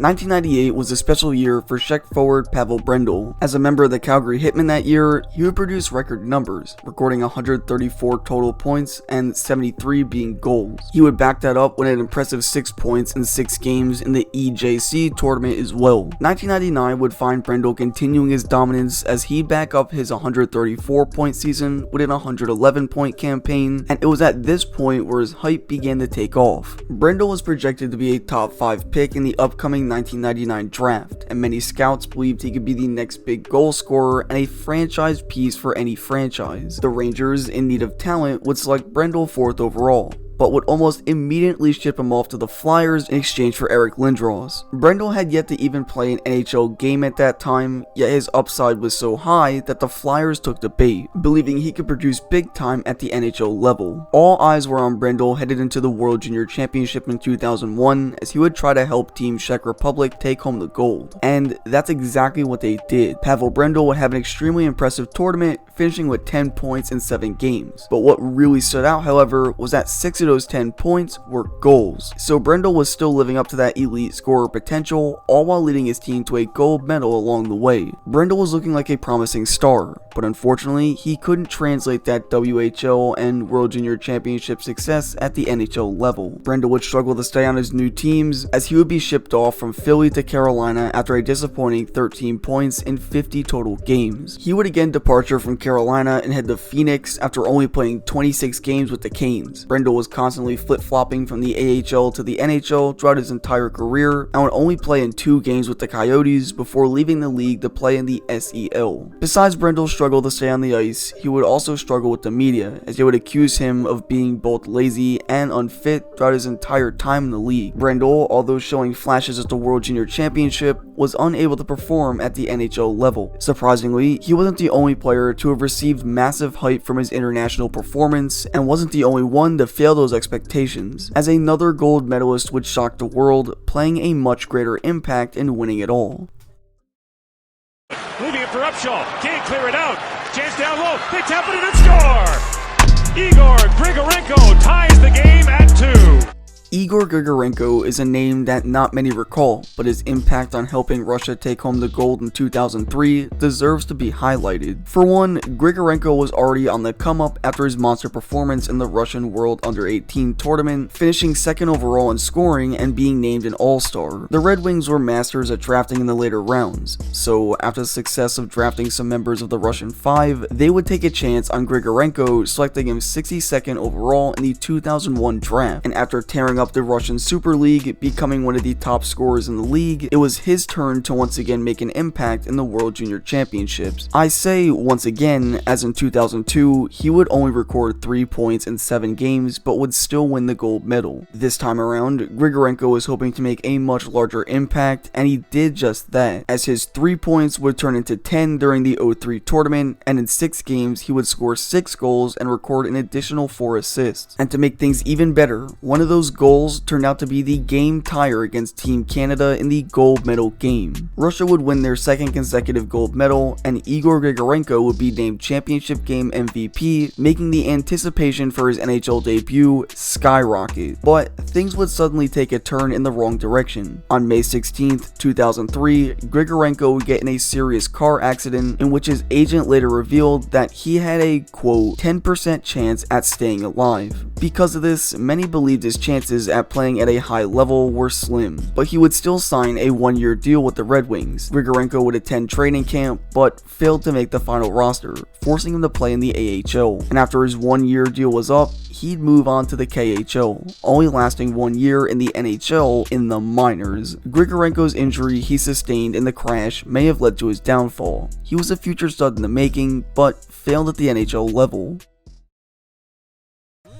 1998 was a special year for Czech forward Pavel Brendel. As a member of the Calgary Hitmen that year, he would produce record numbers, recording 134 total points and 73 being goals. He would back that up with an impressive 6 points in 6 games in the EJC tournament as well. 1999 would find Brendel continuing his dominance as he'd back up his 134 point season with an 111 point campaign, and it was at this point where his hype began to take off. Brendel was projected to be a top 5 pick in the upcoming 1999 draft, and many scouts believed he could be the next big goal scorer and a franchise piece for any franchise. The Rangers, in need of talent, would select Brendel 4th overall, but would almost immediately ship him off to the Flyers in exchange for Eric Lindros. Brendel had yet to even play an NHL game at that time, yet his upside was so high that the Flyers took the bait, believing he could produce big time at the NHL level. All eyes were on Brendel headed into the World Junior Championship in 2001 as he would try to help Team Czech Republic take home the gold. And that's exactly what they did. Pavel Brendel would have an extremely impressive tournament, finishing with 10 points in 7 games. But what really stood out, however, was that 6 of those 10 points were goals. So Brendel was still living up to that elite scorer potential, all while leading his team to a gold medal along the way. Brendel was looking like a promising star, but unfortunately, he couldn't translate that WHL and World Junior Championship success at the NHL level. Brendel would struggle to stay on his new teams as he would be shipped off from Philly to Carolina after a disappointing 13 points in 50 total games. He would again departure from Carolina and head to Phoenix after only playing 26 games with the Canes. Brendel was constantly flip-flopping from the AHL to the NHL throughout his entire career and would only play in 2 games with the Coyotes before leaving the league to play in the SEL. Besides Brendel's struggle to stay on the ice, he would also struggle with the media, as they would accuse him of being both lazy and unfit throughout his entire time in the league. Brendel, although showing flashes at the World Junior Championship, was unable to perform at the NHL level. Surprisingly, he wasn't the only player to have received massive hype from his international performance, and wasn't the only one to fail those expectations, as another gold medalist would shock the world, playing a much greater impact in winning it all. Leaving it for Upshaw, can't clear it out, chance down low, they tap it in and score! Igor Gregorenko ties the game at 2. Igor Gregorenko is a name that not many recall, but his impact on helping Russia take home the gold in 2003 deserves to be highlighted. For one, Grigorenko was already on the come up after his monster performance in the Russian World Under-18 tournament, finishing 2nd overall in scoring and being named an All-Star. The Red Wings were masters at drafting in the later rounds, so after the success of drafting some members of the Russian Five, they would take a chance on Grigorenko, selecting him 62nd overall in the 2001 draft, and after tearing up the Russian Super League, becoming one of the top scorers in the league, it was his turn to once again make an impact in the World Junior Championships. I say once again, as in 2002, he would only record 3 points in 7 games, but would still win the gold medal. This time around, Grigorenko was hoping to make a much larger impact, and he did just that, as his 3 points would turn into 10 during the 03 tournament, and in 6 games, he would score 6 goals and record an additional 4 assists. And to make things even better, one of those goals turned out to be the game tire against Team Canada in the gold medal game. Russia would win their 2nd consecutive gold medal, and Igor Gregorenko would be named championship game MVP, making the anticipation for his NHL debut skyrocket. But things would suddenly take a turn in the wrong direction. On May 16th, 2003, Grigorenko would get in a serious car accident in which his agent later revealed that he had a, quote, 10% chance at staying alive. Because of this, many believed his chances at playing at a high level were slim, but he would still sign a 1-year deal with the Red Wings. Grigorenko would attend training camp, but failed to make the final roster, forcing him to play in the AHL. And after his 1-year deal was up, he'd move on to the KHL, only lasting 1 year in the NHL in the minors. Grigorenko's injury he sustained in the crash may have led to his downfall. He was a future stud in the making, but failed at the NHL level.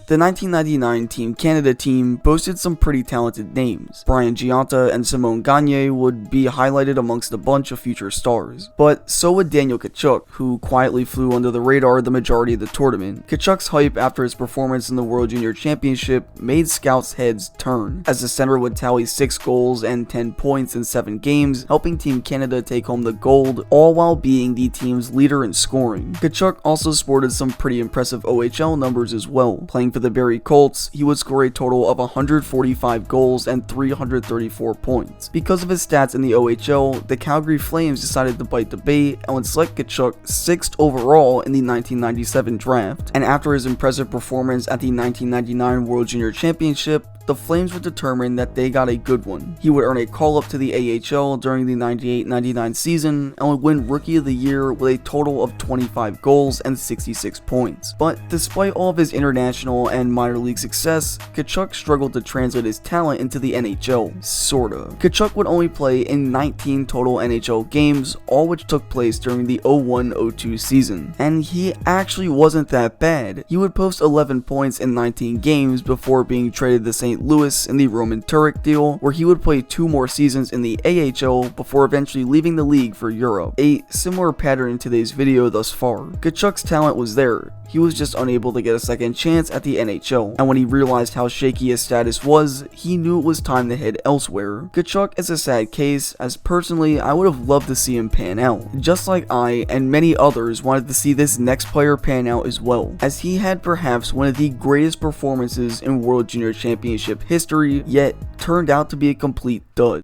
The 1999 Team Canada team boasted some pretty talented names. Brian Gionta and Simon Gagne would be highlighted amongst a bunch of future stars, but so would Daniel Kaczuk, who quietly flew under the radar the majority of the tournament. Kachuk's hype after his performance in the World Junior Championship made scouts' heads turn, as the center would tally 6 goals and 10 points in 7 games, helping Team Canada take home the gold, all while being the team's leader in scoring. Kaczuk also sported some pretty impressive OHL numbers as well, playing for the Barrie Colts, he would score a total of 145 goals and 334 points. Because of his stats in the OHL, the Calgary Flames decided to bite the bait and would select Kaczuk 6th overall in the 1997 draft. And after his impressive performance at the 1999 World Junior Championship, the Flames would determine that they got a good one. He would earn a call-up to the AHL during the 98-99 season and would win Rookie of the Year with a total of 25 goals and 66 points. But despite all of his international and minor league success, Kaczuk struggled to translate his talent into the NHL, sorta. Kaczuk would only play in 19 total NHL games, all which took place during the 01-02 season. And he actually wasn't that bad. He would post 11 points in 19 games before being traded to St. Louis in the Roman Turek deal, where he would play 2 more seasons in the AHL before eventually leaving the league for Europe. A similar pattern in today's video thus far. Kaczuk's talent was there, he was just unable to get a second chance at the NHL, and when he realized how shaky his status was, he knew it was time to head elsewhere. Kaczuk is a sad case, as personally I would have loved to see him pan out, just like I and many others wanted to see this next player pan out as well, as he had perhaps one of the greatest performances in World Junior Championship history, yet turned out to be a complete dud.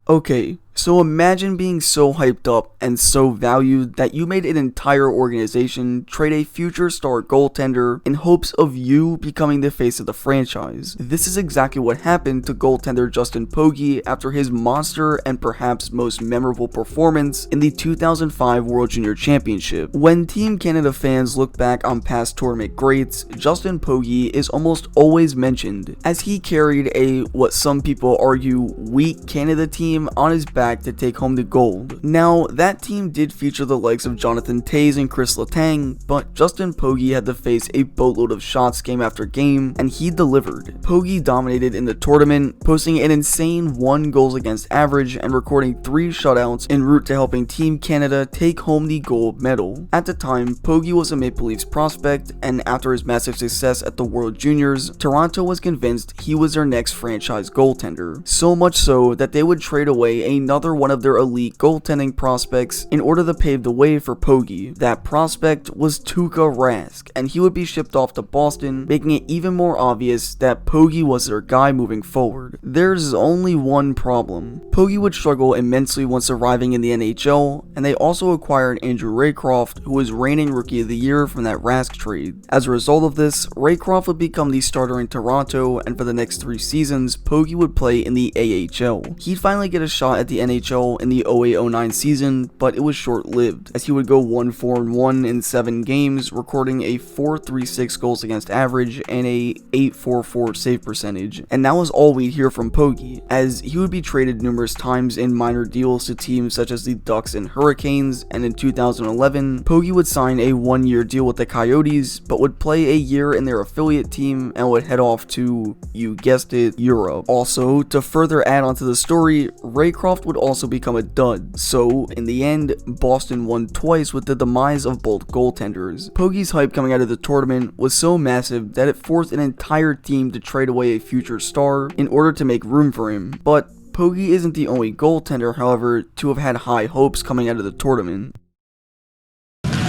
Okay, so imagine being so hyped up and so valued that you made an entire organization trade a future star goaltender in hopes of you becoming the face of the franchise. This is exactly what happened to goaltender Justin Pogge after his monster and perhaps most memorable performance in the 2005 World Junior Championship. When Team Canada fans look back on past tournament greats, Justin Pogge is almost always mentioned, as he carried a, what some people argue, weak Canada team on his back to take home the gold. Now, that team did feature the likes of Jonathan Toews and Chris Letang, but Justin Pogge had to face a boatload of shots game after game, and he delivered. Pogge dominated in the tournament, posting an insane 1 goals against average and recording 3 shutouts en route to helping Team Canada take home the gold medal. At the time, Pogge was a Maple Leafs prospect, and after his massive success at the World Juniors, Toronto was convinced he was their next franchise goaltender. So much so that they would trade away another one of their elite goaltending prospects in order to pave the way for Pogge. That prospect was Tuukka Rask, and he would be shipped off to Boston, making it even more obvious that Pogge was their guy moving forward. There's only one problem. Pogge would struggle immensely once arriving in the NHL, and they also acquired Andrew Raycroft, who was reigning Rookie of the Year from that Rask trade. As a result of this, Raycroft would become the starter in Toronto, and for the next 3 seasons, Pogge would play in the AHL. He'd finally get a shot at the NHL in the 08-09 season, but it was short-lived, as he would go 1-4-1 in 7 games, recording a .436 goals against average and a .844 save percentage. And that was all we'd hear from Pogge, as he would be traded numerous times in minor deals to teams such as the Ducks and Hurricanes, and in 2011, Pogge would sign a 1-year deal with the Coyotes, but would play a year in their affiliate team and would head off to, you guessed it, Europe. Also, to further add on to the story, Raycroft would also become a dud, so in the end, Boston won twice with the demise of both goaltenders. Pogge's hype coming out of the tournament was so massive that it forced an entire team to trade away a future star in order to make room for him, but Pogge isn't the only goaltender, however, to have had high hopes coming out of the tournament.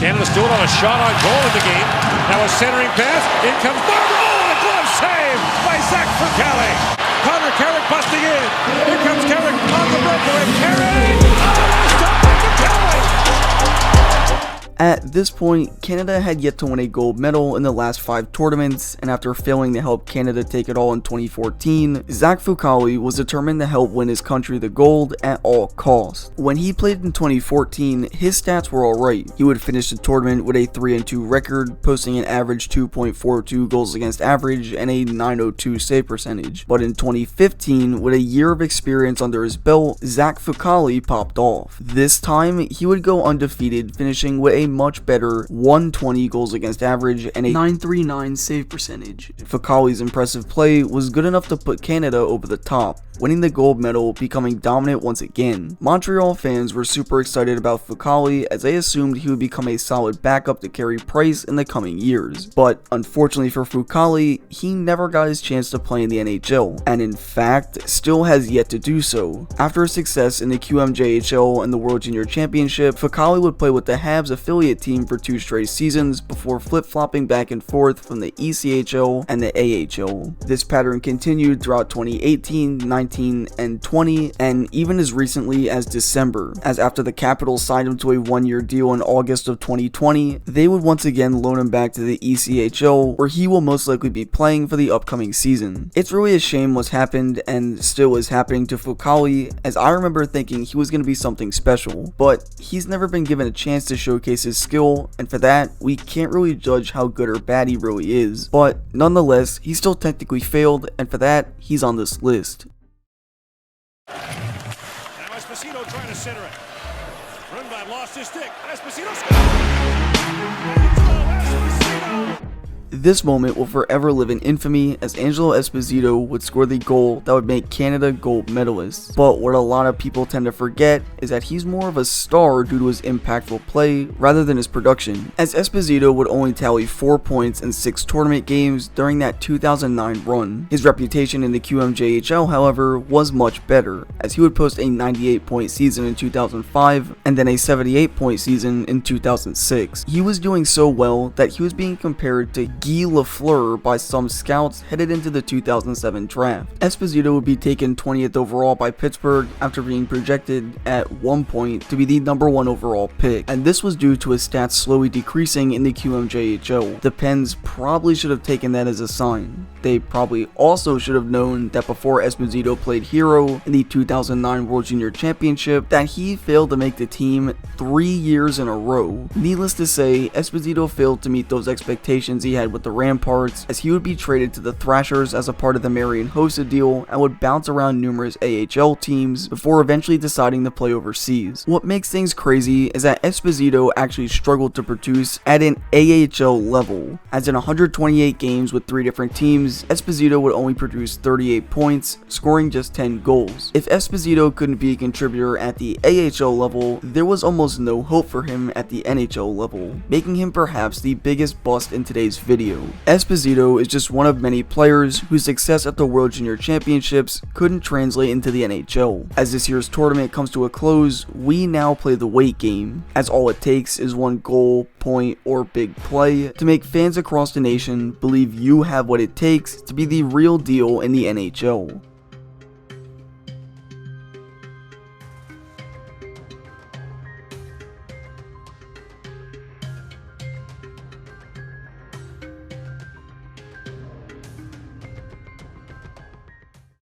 Canada still on a shot on goal in the game. Now a centering pass. In comes Barber. Oh, a glove save by Zack Fucale. Connor Carrick busting in. Here comes Carrick on the breakaway. Carrick! Oh, stop by Fucale! At this point, Canada had yet to win a gold medal in the last 5 tournaments, and after failing to help Canada take it all in 2014, Zack Fucale was determined to help win his country the gold at all costs. When he played in 2014, his stats were alright. He would finish the tournament with a 3-2 record, posting an average 2.42 goals against average and a .902 save percentage. But in 2015, with a year of experience under his belt, Zack Fucale popped off. This time, he would go undefeated, finishing with a much better 120 goals against average and a .939 save percentage. Fucale's impressive play was good enough to put Canada over the top, winning the gold medal, becoming dominant once again. Montreal fans were super excited about Fucale, as they assumed he would become a solid backup to Carey Price in the coming years. But unfortunately for Fucale, he never got his chance to play in the NHL, and in fact, still has yet to do so. After his success in the QMJHL and the World Junior Championship, Fucale would play with the Habs affiliate team for 2 straight seasons before flip-flopping back and forth from the ECHL and the AHL. This pattern continued throughout 2018, 19, and 20, and even as recently as December, as after the Capitals signed him to a 1-year deal in August of 2020, they would once again loan him back to the ECHL, where he will most likely be playing for the upcoming season. It's really a shame what's happened and still is happening to Fucale, as I remember thinking he was going to be something special, but he's never been given a chance to showcase his skill, and for that, we can't really judge how good or bad he really is. But nonetheless, he still technically failed, and for that, he's on this list. Now Esposito trying to center it. Rundback lost his stick. Esposito scores! This moment will forever live in infamy, as Angelo Esposito would score the goal that would make Canada gold medalists. But what a lot of people tend to forget is that he's more of a star due to his impactful play rather than his production, as Esposito would only tally 4 points in 6 tournament games during that 2009 run. His reputation in the QMJHL, however, was much better, as he would post a 98-point season in 2005 and then a 78-point season in 2006. He was doing so well that he was being compared to Guy Lafleur by some scouts headed into the 2007 draft. Esposito would be taken 20th overall by Pittsburgh after being projected at one point to be the #1 overall pick, and this was due to his stats slowly decreasing in the QMJHL. The Pens probably should have taken that as a sign. They probably also should have known that before Esposito played hero in the 2009 World Junior Championship, that he failed to make the team 3 years in a row. Needless to say, Esposito failed to meet those expectations he had with the Ramparts, as he would be traded to the Thrashers as a part of the Marian Hossa deal and would bounce around numerous AHL teams before eventually deciding to play overseas. What makes things crazy is that Esposito actually struggled to produce at an AHL level, as in 128 games with 3 different teams, Esposito would only produce 38 points, scoring just 10 goals. If Esposito couldn't be a contributor at the AHL level, there was almost no hope for him at the NHL level, making him perhaps the biggest bust in today's video. Esposito is just one of many players whose success at the World Junior Championships couldn't translate into the NHL. As this year's tournament comes to a close, we now play the wait game, as all it takes is one goal, point, or big play to make fans across the nation believe you have what it takes to be the real deal in the NHL.